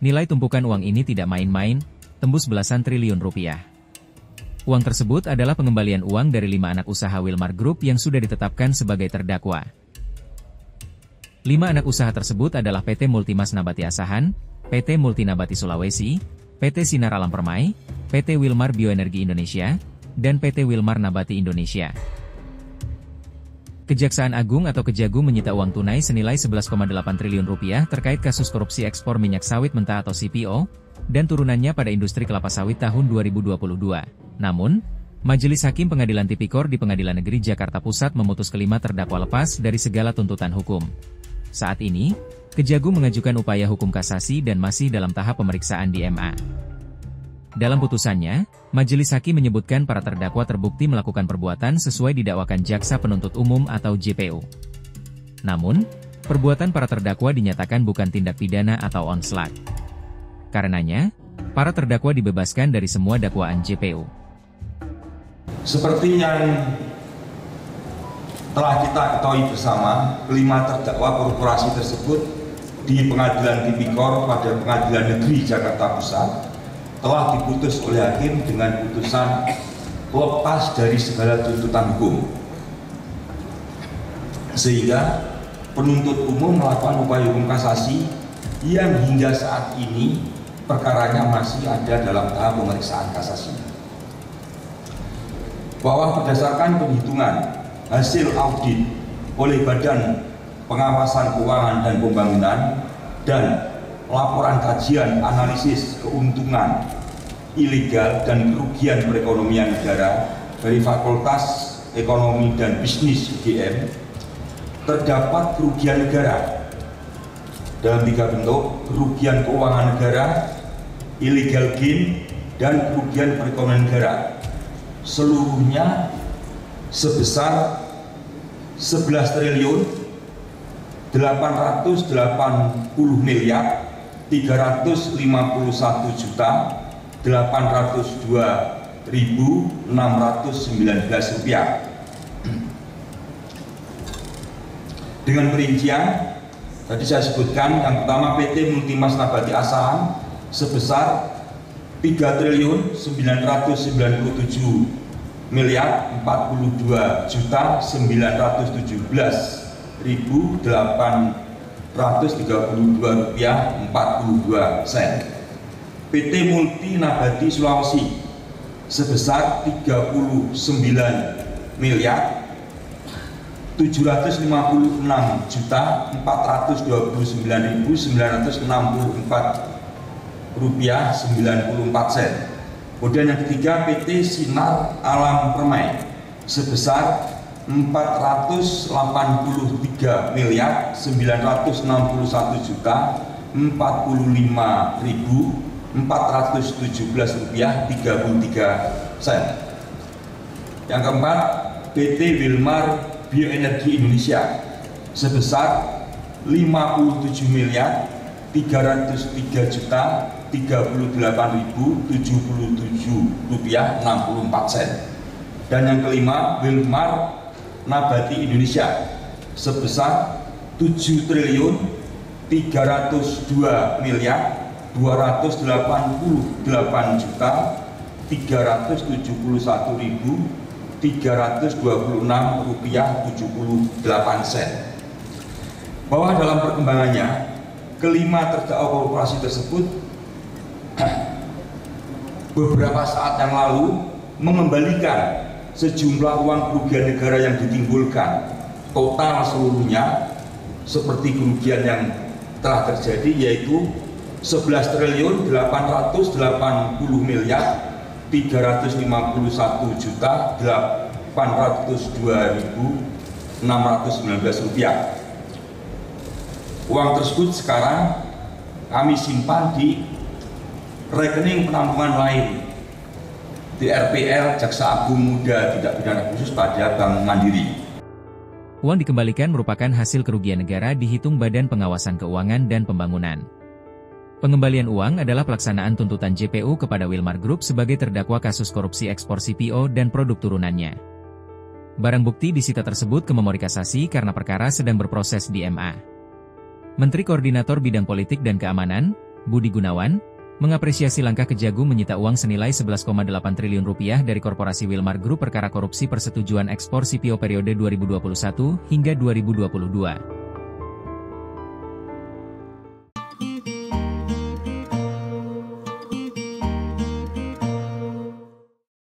Nilai tumpukan uang ini tidak main-main, tembus belasan triliun rupiah. Uang tersebut adalah pengembalian uang dari 5 anak usaha Wilmar Group yang sudah ditetapkan sebagai terdakwa. 5 anak usaha tersebut adalah PT Multimas Nabati Asahan, PT Multinabati Sulawesi, PT Sinar Alam Permai, PT Wilmar Bioenergi Indonesia, dan PT Wilmar Nabati Indonesia. Kejaksaan Agung atau Kejagung menyita uang tunai senilai 11,8 triliun rupiah terkait kasus korupsi ekspor minyak sawit mentah atau CPO, dan turunannya pada industri kelapa sawit tahun 2022. Namun, Majelis Hakim Pengadilan Tipikor di Pengadilan Negeri Jakarta Pusat memutus kelima terdakwa lepas dari segala tuntutan hukum. Saat ini, Kejagung mengajukan upaya hukum kasasi dan masih dalam tahap pemeriksaan di MA. Dalam putusannya, Majelis Hakim menyebutkan para terdakwa terbukti melakukan perbuatan sesuai didakwakan Jaksa Penuntut Umum atau JPU. Namun, perbuatan para terdakwa dinyatakan bukan tindak pidana atau onslaught. Karenanya, para terdakwa dibebaskan dari semua dakwaan JPU. Seperti yang telah kita ketahui bersama, kelima terdakwa korporasi tersebut di Pengadilan Tipikor pada Pengadilan Negeri Jakarta Pusat telah diputus oleh hakim dengan putusan lepas dari segala tuntutan hukum, sehingga penuntut umum melakukan upaya hukum kasasi yang hingga saat ini perkaranya masih ada dalam tahap pemeriksaan kasasi. Bahwa berdasarkan penghitungan hasil audit oleh Badan Pengawasan Keuangan dan Pembangunan dan laporan kajian analisis keuntungan ilegal dan kerugian perekonomian negara dari Fakultas Ekonomi dan Bisnis UGM, terdapat kerugian negara dalam 3 bentuk: kerugian keuangan negara, illegal gain, dan kerugian perekonomian negara, seluruhnya sebesar 11 triliun 880 miliar 351 juta 802.619 rupiah. Dengan perincian, tadi saya sebutkan, yang pertama PT Multimas Nabati Asahan sebesar 3 triliun 997 miliar 42 juta 917.832 rupiah 42 sen. PT Multi Nabati Sulawesi sebesar 39 miliar 756 juta 429.964 rupiah 94 sen. Kemudian yang ketiga, PT Sinar Alam Permai sebesar 483 miliar 961 juta 45.417 rupiah 33 sen. Yang keempat, PT Wilmar Bioenergi Indonesia sebesar 57 miliar 303 juta 38.077 rupiah 64 sen. Dan yang kelima, Wilmar Nabati Indonesia sebesar 7 triliun 302 miliar 288 juta 371.326 rupiah 78 sen. Bahwa dalam perkembangannya, kelima terdakwa korporasi tersebut beberapa saat yang lalu mengembalikan sejumlah uang kerugian negara yang ditimbulkan, total seluruhnya seperti kerugian yang telah terjadi, yaitu 11 triliun 880 miliar 351 juta 802.619 rupiah. Uang tersebut sekarang kami simpan di rekening penampungan lain di RPL Jaksa Agung Muda Tindak Pidana Khusus pada Bank Mandiri. Uang dikembalikan merupakan hasil kerugian negara dihitung Badan Pengawasan Keuangan dan Pembangunan. Pengembalian uang adalah pelaksanaan tuntutan JPU kepada Wilmar Group sebagai terdakwa kasus korupsi ekspor CPO dan produk turunannya. Barang bukti disita tersebut ke memori kasasi karena perkara sedang berproses di MA. Menteri Koordinator Bidang Politik dan Keamanan, Budi Gunawan, mengapresiasi langkah Kejagung menyita uang senilai 11,8 triliun rupiah dari Korporasi Wilmar Group perkara korupsi persetujuan ekspor CPO periode 2021 hingga 2022.